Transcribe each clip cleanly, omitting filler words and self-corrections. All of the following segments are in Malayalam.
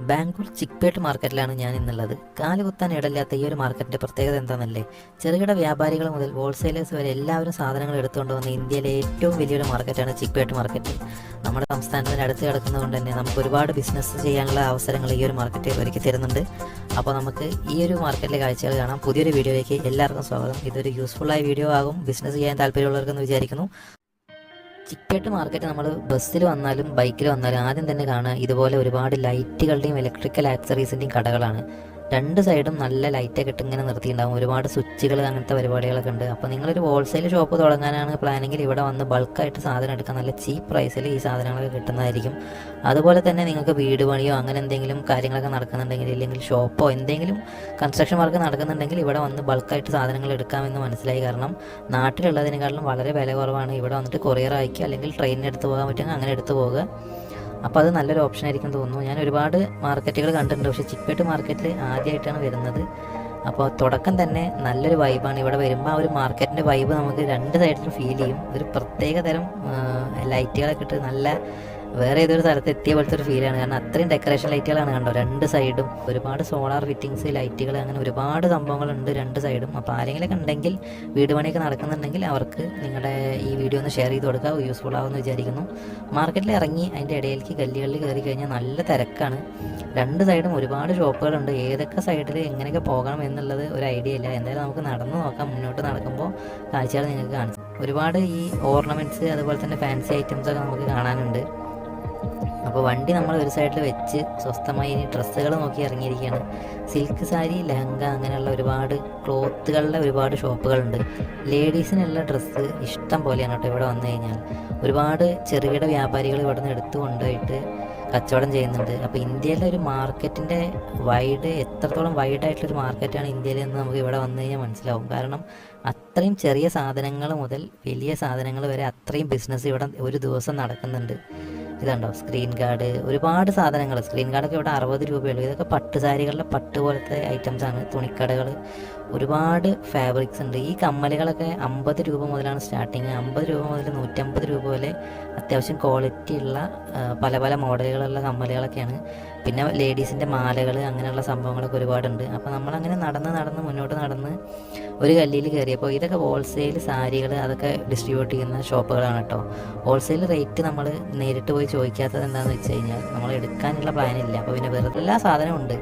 ബാംഗ്ലൂർ ചിക്പേട്ട് മാർക്കറ്റിലാണ് ഞാൻ ഇന്നുള്ളത്. കാലുകുത്താൻ ഇടയില്ലാത്ത ഈ ഒരു മാർക്കറ്റിന്റെ പ്രത്യേകത എന്താണെന്നല്ലേ? ചെറുകിട വ്യാപാരികൾ മുതൽ ഹോൾസെയിലേഴ്സ് വരെ എല്ലാവരും സാധനങ്ങൾ എടുത്തുകൊണ്ട് വന്ന ഇന്ത്യയിലെ ഏറ്റവും വലിയൊരു മാർക്കറ്റാണ് ചിക്പേട്ട് മാർക്കറ്റ്. നമ്മുടെ സംസ്ഥാനത്തിന് അടുത്ത് കിടക്കുന്നതുകൊണ്ട് തന്നെ നമുക്ക് ഒരുപാട് ബിസിനസ് ചെയ്യാനുള്ള അവസരങ്ങൾ ഈ ഒരു മാർക്കറ്റ് ഒരുക്കി തരുന്നുണ്ട്. അപ്പോൾ നമുക്ക് ഈ ഒരു മാർക്കറ്റിലെ കാഴ്ചകൾ കാണാം. പുതിയൊരു വീഡിയോയിലേക്ക് എല്ലാവർക്കും സ്വാഗതം. ഇതൊരു യൂസ്ഫുള്ളായ വീഡിയോ ആകും ബിസിനസ് ചെയ്യാൻ താല്പര്യമുള്ളവർക്കെന്ന് വിചാരിക്കുന്നു. ചിക്പേട്ട് മാർക്കറ്റ് നമ്മൾ ബസ്സിൽ വന്നാലും ബൈക്കിൽ വന്നാലും ആദ്യം തന്നെ കാണുക ഇതുപോലെ ഒരുപാട് ലൈറ്റുകളുടെയും ഇലക്ട്രിക്കൽ ആക്സറീസിൻ്റെയും കടകളാണ്. രണ്ട് സൈഡും നല്ല ലൈറ്റൊക്കെ ഇട്ട് ഇങ്ങനെ നിർത്തിയിട്ടുണ്ടാകും. ഒരുപാട് സ്വിച്ചുകൾ അങ്ങനത്തെ പരിപാടികളൊക്കെ ഉണ്ട്. അപ്പോൾ നിങ്ങളൊരു ഹോൾസെയിൽ ഷോപ്പ് തുടങ്ങാനാണ് പ്ലാനെങ്കിൽ ഇവിടെ വന്ന് ബൾക്കായിട്ട് സാധനം എടുക്കാൻ നല്ല ചീപ്പ് പ്രൈസിൽ ഈ സാധനങ്ങളൊക്കെ കിട്ടുന്നതായിരിക്കും. അതുപോലെ തന്നെ നിങ്ങൾക്ക് വീട് പണിയോ അങ്ങനെ എന്തെങ്കിലും കാര്യങ്ങളൊക്കെ നടക്കുന്നുണ്ടെങ്കിൽ, ഇല്ലെങ്കിൽ ഷോപ്പോ എന്തെങ്കിലും കൺസ്ട്രക്ഷൻ വർക്ക് നടക്കുന്നുണ്ടെങ്കിൽ ഇവിടെ വന്ന് ബൾക്കായിട്ട് സാധനങ്ങൾ എടുക്കാമെന്ന് മനസ്സിലായി. കാരണം നാട്ടിലുള്ളതിനേക്കാളും വളരെ വില കുറവാണ്. ഇവിടെ വന്നിട്ട് കൊറിയർ അയക്കുക, അല്ലെങ്കിൽ ട്രെയിനിന് എടുത്ത് പോകാൻ പറ്റുമെങ്കിൽ അങ്ങനെ എടുത്ത് പോകുക. അപ്പോൾ അത് നല്ലൊരു ഓപ്ഷൻ ആയിരിക്കും തോന്നുന്നു. ഞാൻ ഒരുപാട് മാർക്കറ്റുകൾ കണ്ടിട്ടുണ്ട്, പക്ഷേ ചിക്പേട്ട് മാർക്കറ്റിൽ ആദ്യമായിട്ടാണ് വരുന്നത്. അപ്പോൾ തുടക്കം തന്നെ നല്ലൊരു വൈബാണ്. ഇവിടെ വരുമ്പോൾ ആ ഒരു മാർക്കറ്റിൻ്റെ വൈബ് നമുക്ക് രണ്ട് സൈഡിലും ഫീൽ ചെയ്യും. ഒരു പ്രത്യേക തരം ലൈറ്റുകളൊക്കെ ഇട്ട് നല്ല വേറെ ഏതൊരു സ്ഥലത്ത് എത്തിയ പോലത്തെ ഒരു ഫീലാണ്. കാരണം അത്രയും ഡെക്കറേഷൻ ലൈറ്റുകളാണ് കണ്ടോ രണ്ട് സൈഡും. ഒരുപാട് സോളാർ ഫിറ്റിങ്സ്, ലൈറ്റുകൾ, അങ്ങനെ ഒരുപാട് സംഭവങ്ങളുണ്ട് രണ്ട് സൈഡും. അപ്പോൾ ആരെങ്കിലൊക്കെ ഉണ്ടെങ്കിൽ, വീട് പണിയൊക്കെ നടക്കുന്നുണ്ടെങ്കിൽ അവർക്ക് നിങ്ങളുടെ ഈ വീഡിയോ ഒന്ന് ഷെയർ ചെയ്ത് കൊടുക്കുക, യൂസ്ഫുൾ ആവുമെന്ന് വിചാരിക്കുന്നു. മാർക്കറ്റിൽ ഇറങ്ങി അതിൻ്റെ ഇടയിലേക്ക് ഗല്ലികളിൽ കയറി കഴിഞ്ഞാൽ നല്ല തിരക്കാണ്. രണ്ട് സൈഡും ഒരുപാട് ഷോപ്പുകളുണ്ട്. ഏതൊക്കെ സൈഡിൽ എങ്ങനെയൊക്കെ പോകണം എന്നുള്ളത് ഒരു ഐഡിയ ഇല്ല. എന്തായാലും നമുക്ക് നടന്നു നോക്കാം. മുന്നോട്ട് നടക്കുമ്പോൾ കാഴ്ചകൾ നിങ്ങൾക്ക് കാണിച്ചു. ഒരുപാട് ഈ ഓർണമെൻറ്റ്സ്, അതുപോലെ തന്നെ ഫാൻസി ഐറ്റംസൊക്കെ നമുക്ക് കാണാനുണ്ട്. അപ്പോൾ വണ്ടി നമ്മൾ ഒരു സൈഡിൽ വെച്ച് സ്വസ്ഥമായി ഇനി ഡ്രസ്സുകൾ നോക്കി ഇറങ്ങിയിരിക്കുകയാണ്. സിൽക്ക് സാരി, ലെഹങ്ക, അങ്ങനെയുള്ള ഒരുപാട് ക്ലോത്തുകളുടെ ഒരുപാട് ഷോപ്പുകളുണ്ട്. ലേഡീസിനുള്ള ഡ്രസ്സ് ഇഷ്ടം പോലെയാണ് കേട്ടോ ഇവിടെ വന്നു കഴിഞ്ഞാൽ. ഒരുപാട് ചെറുകിട വ്യാപാരികൾ ഇവിടെ നിന്ന് എടുത്തു കൊണ്ടുപോയിട്ട് കച്ചവടം ചെയ്യുന്നുണ്ട്. അപ്പോൾ ഇന്ത്യയിലെ ഒരു മാർക്കറ്റിൻ്റെ എത്രത്തോളം വൈഡായിട്ടുള്ളൊരു മാർക്കറ്റാണ് ഇന്ത്യയിൽ എന്ന് നമുക്ക് ഇവിടെ വന്നു കഴിഞ്ഞാൽ മനസ്സിലാവും. കാരണം അത്രയും ചെറിയ സാധനങ്ങൾ മുതൽ വലിയ സാധനങ്ങൾ വരെ അത്രയും ബിസിനസ് ഇവിടെ ഒരു ദിവസം നടക്കുന്നുണ്ട്. ഇതുണ്ടോ സ്ക്രീൻ ഗാർഡ്, ഒരുപാട് സാധനങ്ങൾ. സ്ക്രീൻ ഗാർഡൊക്കെ ഇവിടെ 60 രൂപയുള്ളൂ. ഇതൊക്കെ പട്ട് സാരികളുടെ പട്ട് പോലത്തെ ഐറ്റംസാണ്. തുണിക്കടകൾ, ഒരുപാട് ഫാബ്രിക്സ് ഉണ്ട്. ഈ കമ്മലുകളൊക്കെ 50 രൂപ മുതലാണ് സ്റ്റാർട്ടിങ്. 50 രൂപ മുതൽ 150 രൂപ വരെ അത്യാവശ്യം ക്വാളിറ്റി ഉള്ള പല പല മോഡലുകളുള്ള കമ്മലുകളൊക്കെയാണ്. പിന്നെ ലേഡീസിൻ്റെ മാലകൾ, അങ്ങനെയുള്ള സംഭവങ്ങളൊക്കെ ഒരുപാടുണ്ട്. അപ്പോൾ നമ്മളങ്ങനെ നടന്ന് മുന്നോട്ട് നടന്ന് ഒരു കല്ലിൽ കയറിയപ്പോൾ ഇതൊക്കെ ഹോൾസെയിൽ സാരികൾ അതൊക്കെ ഡിസ്ട്രിബ്യൂട്ട് ചെയ്യുന്ന ഷോപ്പുകളാണ് കേട്ടോ. ഹോൾസെയിൽ റേറ്റ് നമ്മൾ നേരിട്ട് പോയി ചോദിക്കാത്തത് എന്താണെന്ന് വെച്ച് കഴിഞ്ഞാൽ നമ്മൾ എടുക്കാനുള്ള പ്ലാനില്ല. അപ്പോൾ പിന്നെ വെറുതെ എല്ലാ സാധനവും ഉണ്ട്.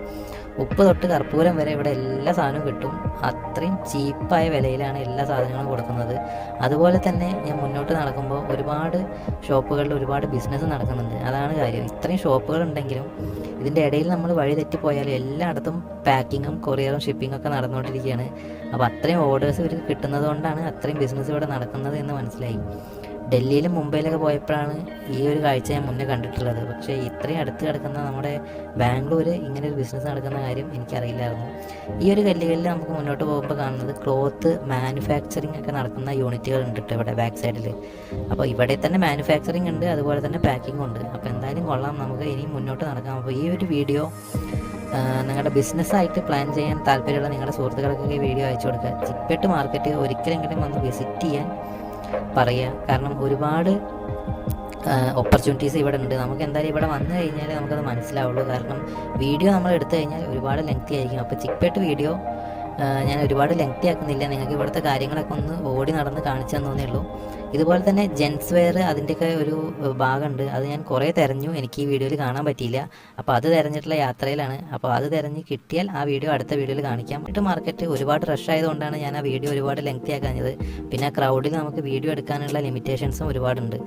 ഉപ്പ് തൊട്ട് കർപ്പൂരം വരെ ഇവിടെ എല്ലാ സാധനവും കിട്ടും. അത്രയും ചീപ്പായ വിലയിലാണ് എല്ലാ സാധനങ്ങളും കൊടുക്കുന്നത്. അതുപോലെ തന്നെ ഞാൻ മുന്നോട്ട് നടക്കുമ്പോൾ ഒരുപാട് ഷോപ്പുകളിൽ ഒരുപാട് ബിസിനസ് നടക്കുന്നുണ്ട്. അതാണ് കാര്യം. ഇത്രയും ഷോപ്പുകൾ ഉണ്ടെങ്കിലും ഇതിൻ്റെ ഇടയിൽ നമ്മൾ വഴി തെറ്റിപ്പോയാൽ എല്ലായിടത്തും പാക്കിങ്ങും കൊറിയറും ഷിപ്പിങ്ങും ഒക്കെ നടന്നുകൊണ്ടിരിക്കുകയാണ്. അപ്പോൾ അത്രയും ഓർഡേഴ്സ് ഇവർക്ക് കിട്ടുന്നത് കൊണ്ടാണ് അത്രയും ബിസിനസ് ഇവിടെ നടക്കുന്നത് എന്ന് മനസ്സിലായി. ഡൽഹിയിലും മുംബൈയിലൊക്കെ പോയപ്പോഴാണ് ഈ ഒരു കാഴ്ച ഞാൻ മുന്നേ കണ്ടിട്ടുള്ളത്. പക്ഷേ ഇത്രയും അടുത്ത് കിടക്കുന്ന നമ്മുടെ ബാംഗ്ലൂർ ഇങ്ങനെ ഒരു ബിസിനസ് നടക്കുന്ന കാര്യം എനിക്കറിയില്ലായിരുന്നു. ഈ ഒരു കല്ലുകളിൽ നമുക്ക് മുന്നോട്ട് പോകുമ്പോൾ കാണുന്നത് ക്ലോത്ത് മാനുഫാക്ചറിങ് ഒക്കെ നടക്കുന്ന യൂണിറ്റുകൾ ഉണ്ട് കേട്ടോ ഇവിടെ ബാക്ക് സൈഡിൽ. അപ്പോൾ ഇവിടെ തന്നെ മാനുഫാക്ചറിങ് ഉണ്ട്, അതുപോലെ തന്നെ പാക്കിംഗ് ഉണ്ട്. അപ്പോൾ എന്തായാലും കൊള്ളാം, നമുക്ക് ഇനിയും മുന്നോട്ട് നടക്കാം. അപ്പോൾ ഈ ഒരു വീഡിയോ നിങ്ങളുടെ ബിസിനസ്സായിട്ട് പ്ലാൻ ചെയ്യാൻ താല്പര്യമുള്ള നിങ്ങളുടെ സുഹൃത്തുക്കൾക്കൊക്കെ വീഡിയോ അയച്ചു കൊടുക്കുക. ചിക്പേട്ട് മാർക്കറ്റ് ഒരിക്കലെങ്കിലും വന്ന് വിസിറ്റ് ചെയ്യാൻ പറയുക. കാരണം ഒരുപാട് ഓപ്പർച്യൂണിറ്റീസ് ഇവിടെ ഉണ്ട്. നമുക്ക് എന്തായാലും ഇവിടെ വന്നു കഴിഞ്ഞാൽ നമുക്കത് മനസ്സിലാവുള്ളൂ. കാരണം വീഡിയോ നമ്മൾ എടുത്തു കഴിഞ്ഞാൽ ഒരുപാട് ലെങ്തി ആയിരിക്കും. അപ്പോൾ ചിക്പേട്ട് വീഡിയോ ഞാൻ ഒരുപാട് ലെങ്തി ആക്കുന്നില്ല. നിങ്ങൾക്ക് ഇവിടുത്തെ കാര്യങ്ങളൊക്കെ ഒന്ന് ഓടി നടന്ന് കാണിച്ചു തന്നേ ഉള്ളൂ. ഇതുപോലെ തന്നെ ജെൻസ് വെയർ, അതിൻ്റെയൊക്കെ ഒരു ഭാഗമുണ്ട്. അത് ഞാൻ കുറേ തിരഞ്ഞു, എനിക്ക് ഈ വീഡിയോയിൽ കാണാൻ പറ്റിയില്ല. അപ്പോൾ അത് തിരഞ്ഞിട്ടുള്ള യാത്രയിലാണ്. അപ്പോൾ അത് തിരഞ്ഞ് കിട്ടിയാൽ ആ വീഡിയോ അടുത്ത വീഡിയോയിൽ കാണിക്കാം. മാർക്കറ്റ് ഒരുപാട് റഷ് ആയതുകൊണ്ടാണ് ഞാൻ ആ വീഡിയോ ഒരുപാട് ലെങ്തി ആക്കാഞ്ഞത്. പിന്നെ ക്രൗഡിൽ നമുക്ക് വീഡിയോ എടുക്കാനുള്ള ലിമിറ്റേഷൻസും ഒരുപാടുണ്ട്.